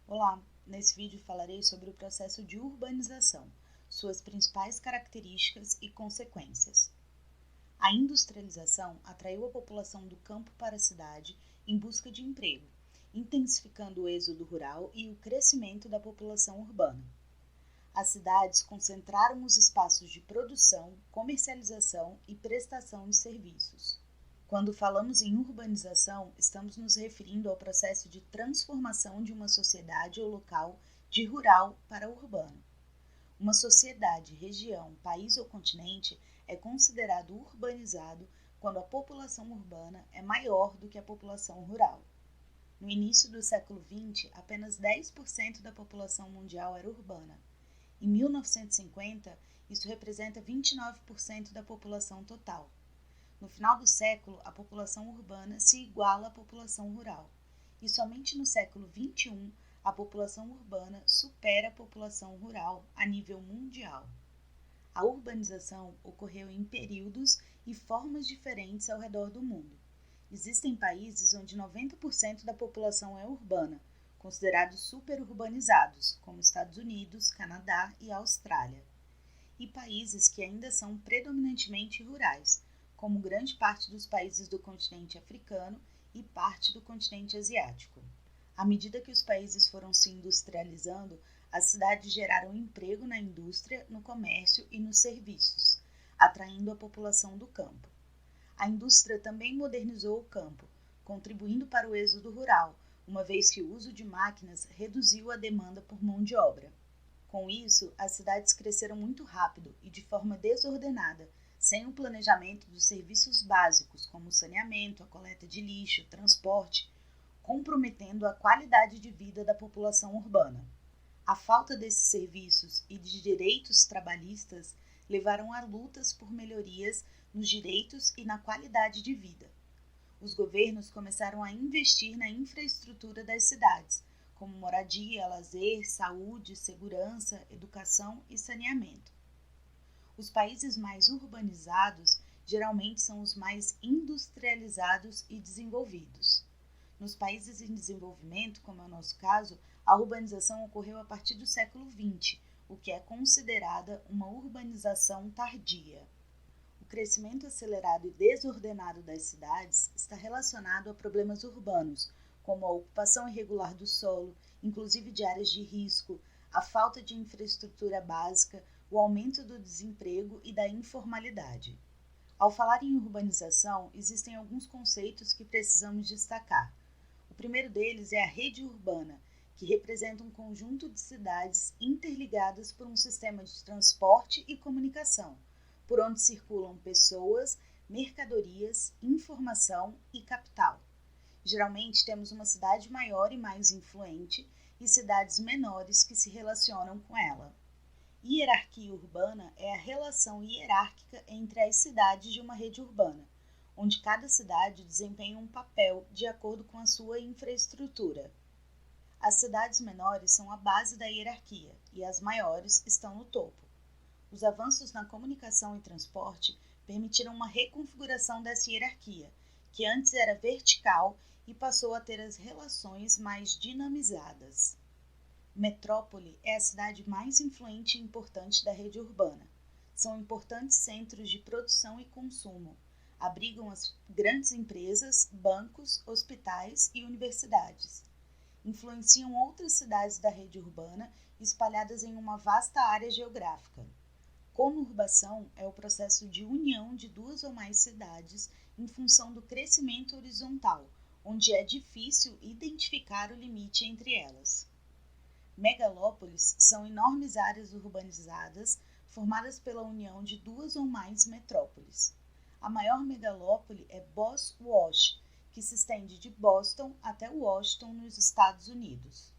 Olá, nesse vídeo falarei sobre o processo de urbanização, suas principais características e consequências. A industrialização atraiu a população do campo para a cidade em busca de emprego, intensificando o êxodo rural e o crescimento da população urbana. As cidades concentraram os espaços de produção, comercialização e prestação de serviços. Quando falamos em urbanização, estamos nos referindo ao processo de transformação de uma sociedade ou local de rural para urbano. Uma sociedade, região, país ou continente é considerado urbanizado quando a população urbana é maior do que a população rural. No início do século XX, apenas 10% da população mundial era urbana. Em 1950, isso representa 29% da população total. No final do século, a população urbana se iguala à população rural, e somente no século XXI a população urbana supera a população rural a nível mundial. A urbanização ocorreu em períodos e formas diferentes ao redor do mundo. Existem países onde 90% da população é urbana, considerados superurbanizados, como Estados Unidos, Canadá e Austrália, e países que ainda são predominantemente rurais, como grande parte dos países do continente africano e parte do continente asiático. À medida que os países foram se industrializando, as cidades geraram emprego na indústria, no comércio e nos serviços, atraindo a população do campo. A indústria também modernizou o campo, contribuindo para o êxodo rural, uma vez que o uso de máquinas reduziu a demanda por mão de obra. Com isso, as cidades cresceram muito rápido e de forma desordenada, sem o planejamento dos serviços básicos, como o saneamento, a coleta de lixo, o transporte, comprometendo a qualidade de vida da população urbana. A falta desses serviços e de direitos trabalhistas levaram a lutas por melhorias nos direitos e na qualidade de vida. Os governos começaram a investir na infraestrutura das cidades, como moradia, lazer, saúde, segurança, educação e saneamento. Os países mais urbanizados geralmente são os mais industrializados e desenvolvidos. Nos países em desenvolvimento, como é o nosso caso, a urbanização ocorreu a partir do século XX, o que é considerada uma urbanização tardia. O crescimento acelerado e desordenado das cidades está relacionado a problemas urbanos, como a ocupação irregular do solo, inclusive de áreas de risco, a falta de infraestrutura básica, o aumento do desemprego e da informalidade. Ao falar em urbanização, existem alguns conceitos que precisamos destacar. O primeiro deles é a rede urbana, que representa um conjunto de cidades interligadas por um sistema de transporte e comunicação, por onde circulam pessoas, mercadorias, informação e capital. Geralmente temos uma cidade maior e mais influente e cidades menores que se relacionam com ela. Hierarquia urbana é a relação hierárquica entre as cidades de uma rede urbana, onde cada cidade desempenha um papel de acordo com a sua infraestrutura. As cidades menores são a base da hierarquia e as maiores estão no topo. Os avanços na comunicação e transporte permitiram uma reconfiguração dessa hierarquia, que antes era vertical e passou a ter as relações mais dinamizadas. Metrópole é a cidade mais influente e importante da rede urbana. São importantes centros de produção e consumo. Abrigam as grandes empresas, bancos, hospitais e universidades. Influenciam outras cidades da rede urbana espalhadas em uma vasta área geográfica. Conurbação é o processo de união de duas ou mais cidades em função do crescimento horizontal, onde é difícil identificar o limite entre elas. Megalópolis são enormes áreas urbanizadas formadas pela união de duas ou mais metrópoles. A maior megalópole é Boston, que se estende de Boston até Washington, nos Estados Unidos.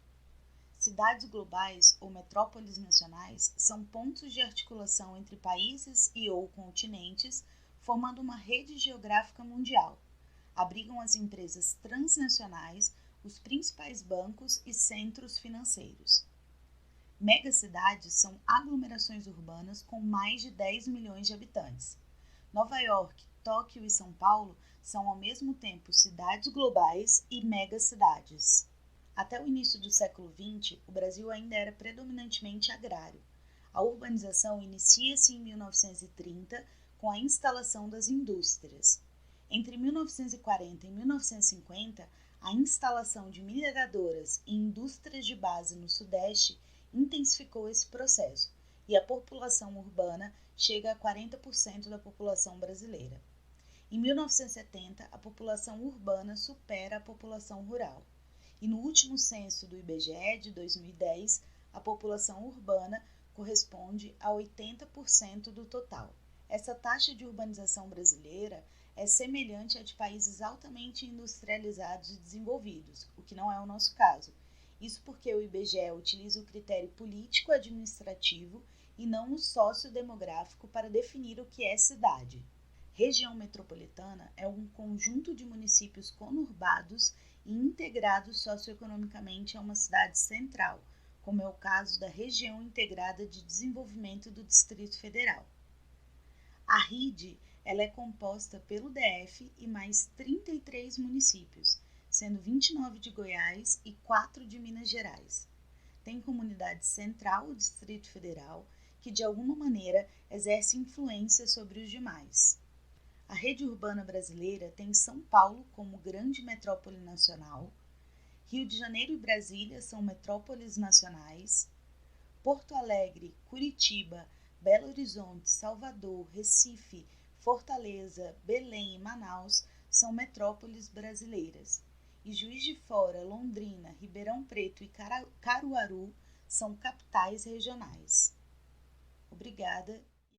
Cidades globais ou metrópoles nacionais são pontos de articulação entre países e ou continentes, formando uma rede geográfica mundial. Abrigam as empresas transnacionais, os principais bancos e centros financeiros. Megacidades são aglomerações urbanas com mais de 10 milhões de habitantes. Nova York, Tóquio e São Paulo são ao mesmo tempo cidades globais e megacidades. Até o início do século XX, o Brasil ainda era predominantemente agrário. A urbanização inicia-se em 1930 com a instalação das indústrias. Entre 1940 e 1950, a instalação de mineradoras e indústrias de base no Sudeste intensificou esse processo, e a população urbana chega a 40% da população brasileira. Em 1970, a população urbana supera a população rural. E no último censo do IBGE de 2010, a população urbana corresponde a 80% do total. Essa taxa de urbanização brasileira é semelhante à de países altamente industrializados e desenvolvidos, o que não é o nosso caso. Isso porque o IBGE utiliza o critério político-administrativo e não o sociodemográfico para definir o que é cidade. Região metropolitana é um conjunto de municípios conurbados e integrados socioeconomicamente a uma cidade central, como é o caso da Região Integrada de Desenvolvimento do Distrito Federal. A RID ela é composta pelo DF e mais 33 municípios, sendo 29 de Goiás e 4 de Minas Gerais. Tem como unidade central o Distrito Federal, que de alguma maneira exerce influência sobre os demais. A rede urbana brasileira tem São Paulo como grande metrópole nacional, Rio de Janeiro e Brasília são metrópoles nacionais, Porto Alegre, Curitiba, Belo Horizonte, Salvador, Recife, Fortaleza, Belém e Manaus são metrópoles brasileiras, e Juiz de Fora, Londrina, Ribeirão Preto e Caruaru são capitais regionais. Obrigada